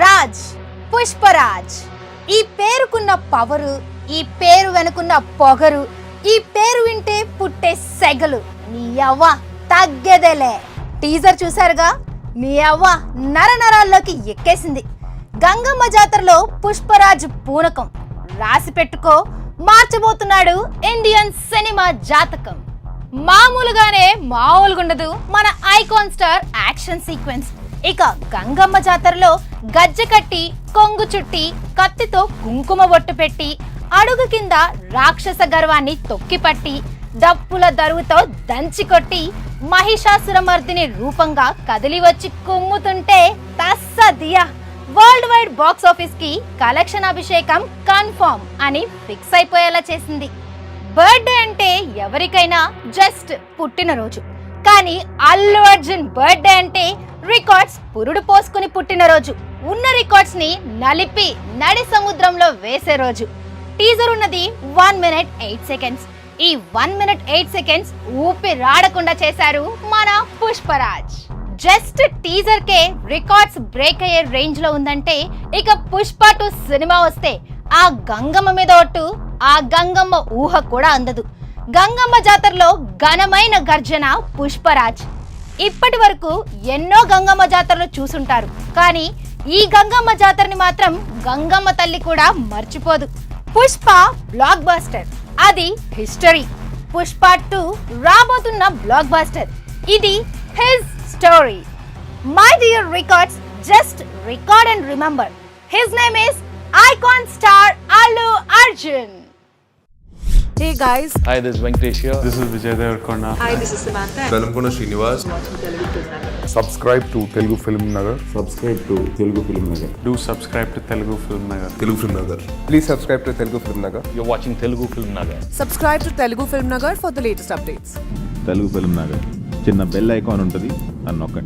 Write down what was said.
రాజ్, పుష్పరాజ్. ఈ పేరుకున్న పవరు, ఈ పేరు వెనుకున్న పొగరు, ఈ పేరు వింటే పుట్టే సెగలు నీ అవ్వ తగ్గేదేలే. టీజర్ చూసారుగా, నీ అవ్వ నరనరాల్లోకి ఎక్కేసింది. గంగమ్మ జాతరలో పుష్పరాజ్ పూనకం రాసి పెట్టుకో, మార్చబోతున్నాడు ఇండియన్ సినిమా జాతకం. మామూలుగానే మామూలుగుండదు మన ఐకాన్ స్టార్ యాక్షన్ సీక్వెన్స్. ఇక గంగమ్మ జాతరలో గజ్జె కట్టి, కొంగు చుట్టి, కత్తితో కుంకుమ బొట్టు పెట్టి, అడుగు కింద రాక్షస గర్వాన్ని తొక్కిపట్టి, డప్పుల దరువుతో దంచి కొట్టి, మహిషాసురమర్దిని రూపంగా కదిలి వచ్చి కుమ్ముతుంటే తస్సదియా వరల్డ్ వైడ్ బాక్స్ ఆఫీస్ కి కలెక్షన్ అభిషేకం కన్ఫర్మ్ అని ఫిక్స్ అయిపోయేలా చేసింది. బర్త్డే అంటే ఎవరికైనా జస్ట్ పుట్టినరోజు, కానీ అల్లు అర్జున్ బర్త్డే అంటే రికార్డ్స్ పురుడు పోసుకుని పుట్టినరోజు. ఉన్న రికార్డ్స్ ని నలిపి నడి సముద్రంలో వేసే రోజు. టీజర్ ఉన్నది 1 minute 8 seconds. ఈ 1 minute 8 seconds ఊపిరాడకుండా చేశారు మన పుష్పరాజ్. జస్ట్ టీజర్ కే రికార్డ్స్ బ్రేక్ అయ్యే రేంజ్ లో ఉందంటే, ఇక పుష్ప 2 సినిమా వస్తే ఆ గంగమ్మ మీద ఒట్టు, ఆ గంగమ్మ ఊహ కూడా అందదు. గంగమ్మ జాతరలో ఘనమైన గర్జన పుష్పరాజ్. ఇప్పటి వరకు ఎన్నో గంగమ్మ జాతరలు చూసుంటారు, కానీ ఈ గంగమ్మ జాతరని మాత్రం గంగమ్మ తల్లి కూడా మర్చిపోదు. పుష్ప బ్లాక్ బస్టర్, అది హిస్టరీ. పుష్ప 2 రాబోతున్న బ్లాక్ బస్టర్, ఇది his story. My dear records, just record and remember, his name is icon star Allu Arjun. Hey guys. Hi, this is Venkatesh here. This is Vijay Devarkonda. Hi, this is Samantha. Velamkonda Srinivas. Subscribe to Telugu Film Nagar. Subscribe to Telugu Film Nagar. Do subscribe to Telugu Film Nagar. Telugu Film Nagar. Please subscribe to Telugu Film Nagar. You're watching Telugu Film Nagar. Subscribe to Telugu Film Nagar for the latest updates. Telugu Film Nagar. చిన్న bell icon ఉంటుంది, అని నొక్కండి.